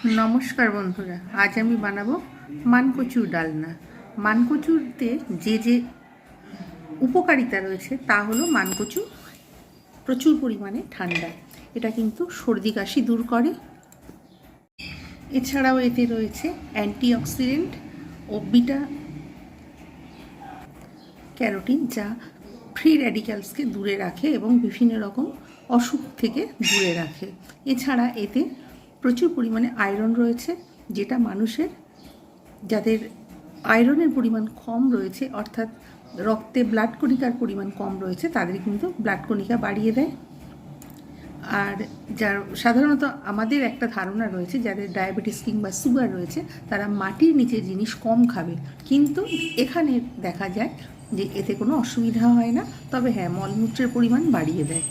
নমস্কার বন্ধুরা, আজ আমি বানাবো মানকচুর ডালনা। মানকচুরতে যে যে উপকারিতা রয়েছে তা হলো মানকচু প্রচুর পরিমাণে ঠান্ডা, এটা কিন্তু সর্দি কাশি দূর করে। এছাড়াও এতে রয়েছে অ্যান্টিঅক্সিডেন্ট ও বিটা ক্যারোটিন, যা ফ্রি র্যাডিক্যালসকে দূরে রাখে এবং বিভিন্ন রকম অসুখ থেকে দূরে রাখে। এছাড়া এতে প্রচুর পরিমাণে আয়রন রয়েছে, যেটা মানুষের যাদের আয়রনের পরিমাণ কম রয়েছে, অর্থাৎ রক্তে ব্লাড কণিকার পরিমাণ কম রয়েছে, তাদের কিন্তু ব্লাড কণিকা বাড়িয়ে দেয়। আর যার সাধারণত আমাদের একটা ধারণা রয়েছে, যাদের ডায়াবেটিস কিংবা সুগার রয়েছে তারা মাটির নিচের জিনিস কম খাবে, কিন্তু এখানে দেখা যায় যে এতে কোনো অসুবিধা হয় না। তবে হ্যাঁ, মলমূত্রের পরিমাণ বাড়িয়ে দেয়।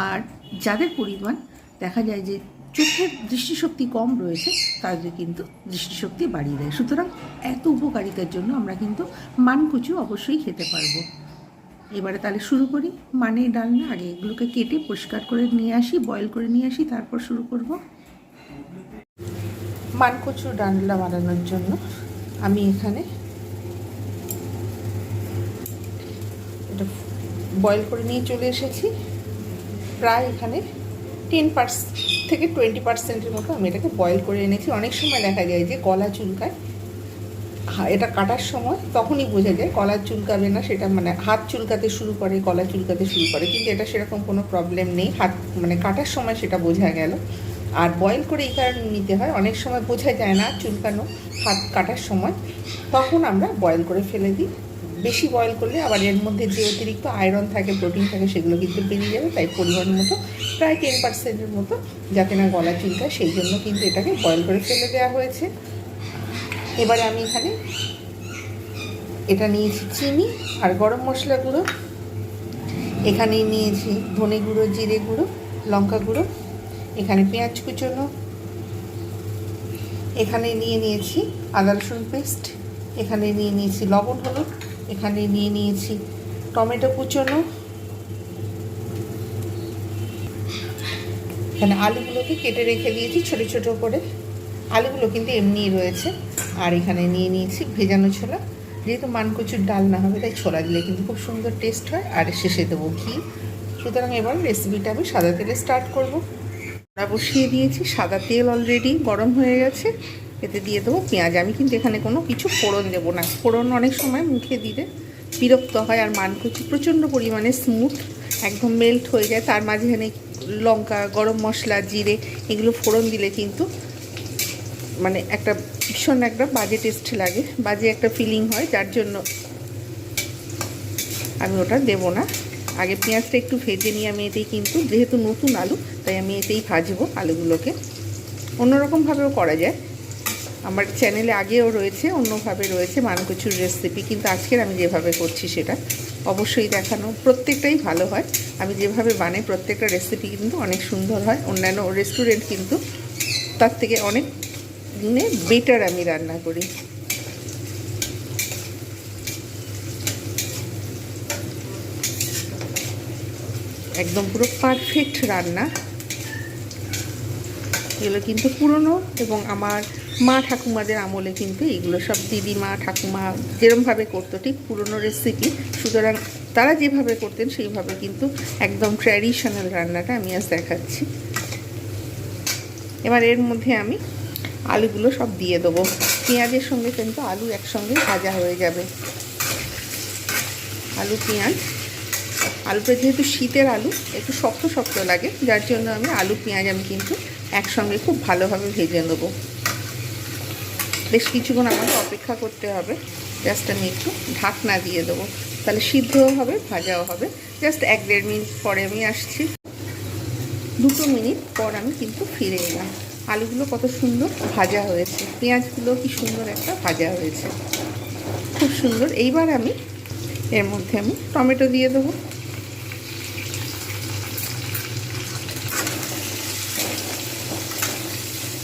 আর যাদের পরিমাণ দেখা যায় যে চোখের দৃষ্টিশক্তি কম রয়েছে, তাদের কিন্তু দৃষ্টিশক্তি বাড়িয়ে দেয়। সুতরাং এত উপকারিতার জন্য আমরা কিন্তু মানকচু অবশ্যই খেতে পারবো। এবারে তাহলে শুরু করি মানের ডালনা। আগে এগুলোকে কেটে পরিষ্কার করে নিয়ে আসি, বয়েল করে নিয়ে আসি, তারপর শুরু করব। মানকচুর ডালনা বানানোর জন্য আমি এখানে এটা বয়েল করে নিয়ে চলে এসেছি। প্রায় এখানে 10% থেকে 20% মতো আমি এটাকে বয়েল করে এনেছি। অনেক সময় দেখা যায় যে গলা চুলকায়, এটা কাটার সময় তখনই বোঝা যায়। গলা চুলকাবে না সেটা, মানে হাত চুলকাতে শুরু করে, গলা চুলকাতে শুরু করে, কিন্তু এটা সেরকম কোনো প্রবলেম নেই। হাত মানে কাটার সময় সেটা বোঝা গেল। আর বয়েল করে এই কারণে নিতে হয়, অনেক সময় বোঝা যায় না চুলকানো হাত কাটার সময়, তখন আমরা বয়েল করে ফেলে দিই। বেশি বয়েল করলে আবার এর মধ্যে যে অতিরিক্ত আয়রন থাকে, প্রোটিন থাকে, সেগুলো কিন্তু বেরিয়ে যাবে। তাই পরিমাণ মতো প্রায় 10%-এর মতো, যাতে না গলা চুলকায়, সেই জন্য কিন্তু এটাকে বয়েল করে ফেলে দেওয়া হয়েছে। এবারে আমি এখানে এটা নিয়েছি চিনি আর গরম মশলা গুঁড়ো, এখানে নিয়েছি ধনে গুঁড়ো, জিরে গুঁড়ো, লঙ্কা গুঁড়ো, এখানে পেঁয়াজ কুচোনো, এখানে নিয়ে নিয়েছি আদা রসুন পেস্ট, এখানে নিয়ে নিয়েছি লবণ হলুদ, এখানে নিয়ে নিয়েছি টমেটো কুচোনো, এখানে আলুগুলোকে কেটে রেখে দিয়েছি ছোটো ছোটো করে, আলুগুলো কিন্তু এমনিই রয়েছে। আর এখানে নিয়ে নিয়েছি ভেজানো ছোলা, যেহেতু মানকচুর ডাল না হবে তাই ছোলা দিলে কিন্তু খুব সুন্দর টেস্ট হয়। আর শেষে দেবো ঘি। সুতরাং এবার রেসিপিটা আমি সাদা তেলে স্টার্ট করব। বসিয়ে দিয়েছি, সাদা তেল অলরেডি গরম হয়ে গেছে। এতে দিয়ে দেবো পেঁয়াজ। আমি কিন্তু এখানে কোনো কিছু ফোড়ন দেবো না, ফোড়ন অনেক সময় মুখে দিলে বিরক্ত হয়। আর মানকচু প্রচণ্ড পরিমাণে স্মুথ, একদম মেল্ট হয়ে যায়। তার মাঝখানে লঙ্কা, গরম মশলা, জিরে এগুলো ফোড়ন দিলে কিন্তু মানে একটা ভীষণ একটা বাজে টেস্ট লাগে, বাজে একটা ফিলিং হয়, যার জন্য আমি ওটা দেবো না। আগে পেঁয়াজটা একটু ভেজে নিয়ে আমি এতেই কিন্তু, যেহেতু নতুন আলু তাই আমি এতেই ভাজবো আলুগুলোকে। অন্যরকমভাবেও করা যায়, আমার চ্যানেলে আগেও রয়েছে, অন্যভাবে রয়েছে মানকচুর রেসিপি, কিন্তু আজকের আমি যেভাবে করছি সেটা অবশ্যই দেখানো। প্রত্যেকটাই ভালো হয়, আমি যেভাবে বানাই প্রত্যেকটা রেসিপি কিন্তু অনেক সুন্দর হয়। অন্যান্য রেস্টুরেন্ট কিন্তু তার থেকে অনেক দিনে বেটার আমি রান্না করি। একদম পুরো পারফেক্ট রান্না। এগুলো কিন্তু পুরনো, এবং আমার মা ঠাকুমাদের আমলে কিন্তু এগুলো সব দিদিমা ঠাকুমা যেরমভাবে করতো ঠিক পুরনো রেসিপি। সুতরাং তারা যেভাবে করতেন সেইভাবে কিন্তু একদম ট্র্যাডিশনাল রান্নাটা আমি আজ দেখাচ্ছি। এবার এর মধ্যে আমি আলুগুলো সব দিয়ে দেবো। পেঁয়াজের সঙ্গে কিন্তু আলু একসঙ্গে ভাজা হয়ে যাবে। আলু পেঁয়াজ, আলুটা যেহেতু শীতের আলু একটু শক্ত শক্ত লাগে, যার জন্য আমি আলু পেঁয়াজ আমি কিন্তু একসঙ্গে খুব ভালোভাবে ভেজে নেবো। বেশ কিছুক্ষণ আমাকে অপেক্ষা করতে হবে। জাস্ট আমি একটু ঢাকনা দিয়ে দেবো, তাহলে সিদ্ধও হবে, ভাজাও হবে। জাস্ট 1-1.5 মিনিট পরে আমি আসছি। 2 মিনিট পর আমি কিন্তু ফিরে এলাম। আলুগুলো কত সুন্দর ভাজা হয়েছে, পেঁয়াজগুলো কি সুন্দর একটা ভাজা হয়েছে, খুব সুন্দর। এইবার আমি এর মধ্যে আমি টমেটো দিয়ে দেবো।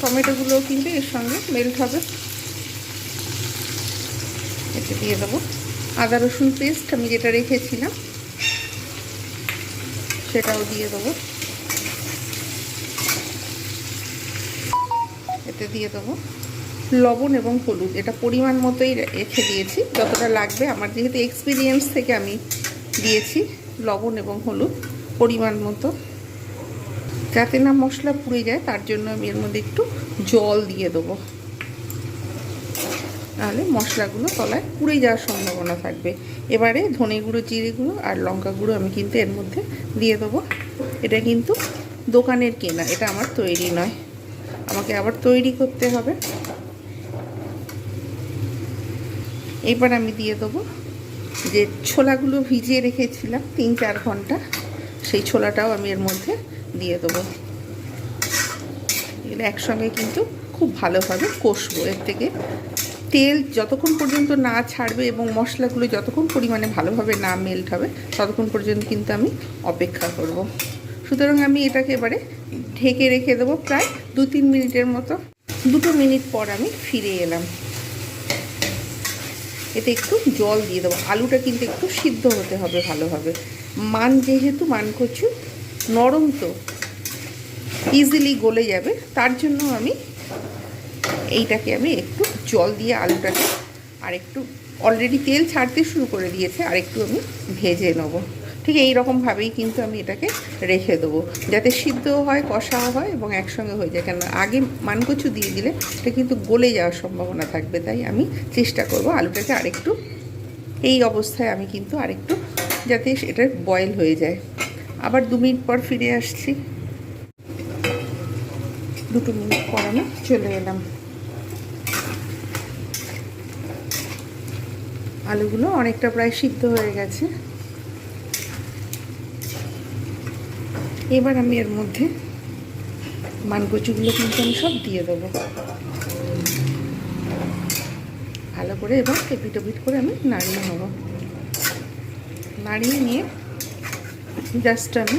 টমেটোগুলোও কিন্তু এর সঙ্গে মেল্ট হবে। এতে দিয়ে দেবো আদা রসুন পেস্ট, আমি যেটা রেখেছিলাম সেটাও দিয়ে দেবো। এতে দিয়ে দেবো লবণ এবং হলুদ। এটা পরিমাণ মতোই রেখে দিয়েছি, যতটা লাগবে আমার, যেহেতু এক্সপিরিয়েন্স থেকে আমি দিয়েছি লবণ এবং হলুদ পরিমাণ মতো, যাতে না মশলা পুড়ে যায় তার জন্য আমি এর মধ্যে একটু জল দিয়ে দেবো, নাহলে মশলাগুলো তলায় পুড়ে যাওয়ার সম্ভাবনা থাকবে। এবারে ধনে গুঁড়ো, জিরে গুঁড়ো আর লঙ্কা গুঁড়ো আমি কিন্তু এর মধ্যে দিয়ে দেবো। এটা কিন্তু দোকানের কেনা, এটা আমার তৈরি নয়, আমাকে আবার তৈরি করতে হবে। এবার আমি দিয়ে দেবো যে ছোলাগুলো ভিজিয়ে রেখেছিলাম 3-4 ঘন্টা, সেই ছোলাটাও আমি এর মধ্যে দিয়ে দেবো। এগুলো একসঙ্গে কিন্তু খুব ভালোভাবে কষবো। এর থেকে তেল যতক্ষণ পর্যন্ত না ছাড়বে এবং মশলাগুলো যতক্ষণ পরিমাণে ভালোভাবে না মেল্ট হবে ততক্ষণ পর্যন্ত কিন্তু আমি অপেক্ষা করব। সুতরাং আমি এটাকে এবারে ঢেকে রেখে দেবো প্রায় 2-3 মিনিটের মতো। 2 মিনিট পর আমি ফিরে এলাম। এতে একটু জল দিয়ে দেবো। আলুটা কিন্তু একটু সিদ্ধ হতে হবে ভালোভাবে। যেহেতু মানকচু নরম, তো ইজিলি গলে যাবে, তার জন্য আমি এইটাকে একটু জল দিয়ে আলুটাকে আর একটু, অলরেডি তেল ছাড়তে শুরু করে দিয়েছে, আর একটু আমি ভেজে নেবো। ঠিক এই রকমভাবেই কিন্তু আমি এটাকে রেখে দেবো, যাতে সিদ্ধও হয়, কষাও হয় এবং একসঙ্গে হয়ে যায়। কেন আগে মানকচু দিয়ে দিলে এটা কিন্তু গলে যাওয়ার সম্ভাবনা থাকবে, তাই আমি চেষ্টা করব আলুটাকে আরেকটু, এই অবস্থায় আমি কিন্তু আরেকটু, যাতে এটা বয়েল হয়ে যায়। আবার 2 মিনিট পর ফিরে আসছি। 2 মিনিট পর আমি চলে এলাম। আলুগুলো অনেকটা প্রায় সিদ্ধ হয়ে গেছে। এবার আমি এর মধ্যে মানকচুগুলো কিন্তু আমি সব দিয়ে দেবো ভালো করে, এবার এপিট করে আমি নাড়িয়ে নেব। নাড়িয়ে নিয়ে জাস্ট আমি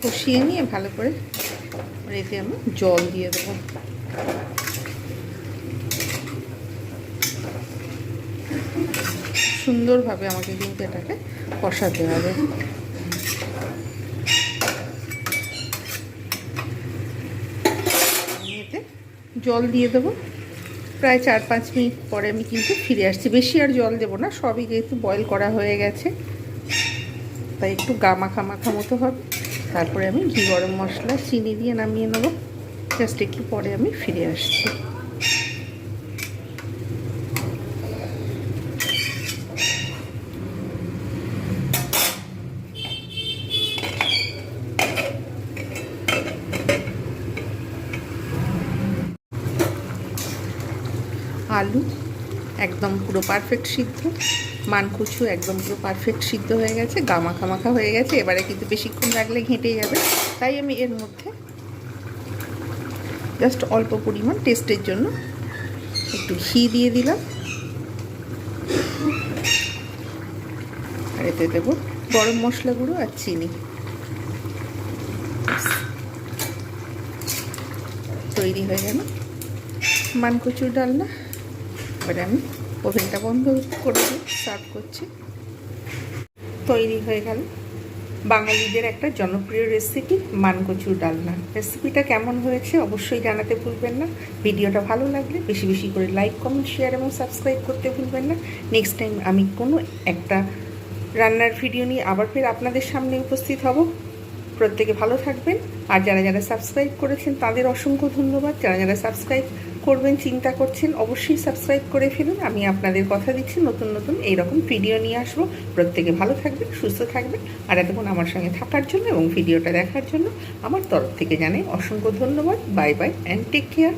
কষিয়ে নিয়ে ভালো করে এতে আমি জল দিয়ে দেবো। সুন্দরভাবে আমাকে কিন্তু এটাকে কষাতে হবে। এতে জল দিয়ে দেবো। প্রায় 4-5 মিনিট পরে আমি কিন্তু ফিরে আসছি। বেশি আর জল দেবো না, সবই যেহেতু বয়েল করা হয়ে গেছে, তাই একটু মাখা মতো হবে। তারপরে আমি ঘি গরম মশলা চিনি দিয়ে নামিয়ে নেবো। জাস্ট একটু পরে আমি ফিরে আসছি। আলু একদম পুরো পারফেক্ট সিদ্ধ, মানকচু একদম পুরো পারফেক্ট সিদ্ধ হয়ে গেছে, মাখা হয়ে গেছে। এবারে কিন্তু বেশিক্ষণ রাখলে ঘেঁটে যাবে, তাই আমি এর মধ্যে জাস্ট অল্প পরিমাণ টেস্টের জন্য একটু ঘি দিয়ে দিলাম, আর এতে দেবো গরম মশলা গুঁড়ো আর চিনি। তৈরি হয়ে গেল মানকচুর ডালনা। এবারে আমি ওভেনটা বন্ধ করে দিয়ে সার্ভ করছি। তৈরি হয়ে গেল বাঙালিদের একটা জনপ্রিয় রেসিপি মানকচুর ডালনা। রেসিপিটা কেমন হয়েছে অবশ্যই জানাতে ভুলবেন না। ভিডিওটা ভালো লাগলে বেশি বেশি করে লাইক, কমেন্ট, শেয়ার এবং সাবস্ক্রাইব করতে ভুলবেন না। নেক্সট টাইম আমি কোনো একটা রান্নার ভিডিও নিয়ে আবার ফের আপনাদের সামনে উপস্থিত হব। প্রত্যেকে ভালো থাকবেন। আর যারা সাবস্ক্রাইব করেছেন তাদের অসংখ্য ধন্যবাদ। যারা সাবস্ক্রাইব করবেন চিন্তা করছেন, অবশ্যই সাবস্ক্রাইব করে ফেলুন। আমি আপনাদের কথা দিচ্ছি নতুন এইরকম ভিডিও নিয়ে আসবো। প্রত্যেকে ভালো থাকবেন, সুস্থ থাকবেন। আর এতক্ষণ আমার সঙ্গে থাকার জন্য এবং ভিডিওটা দেখার জন্য আমার তরফ থেকে জানাই অসংখ্য ধন্যবাদ। Bye bye and take care.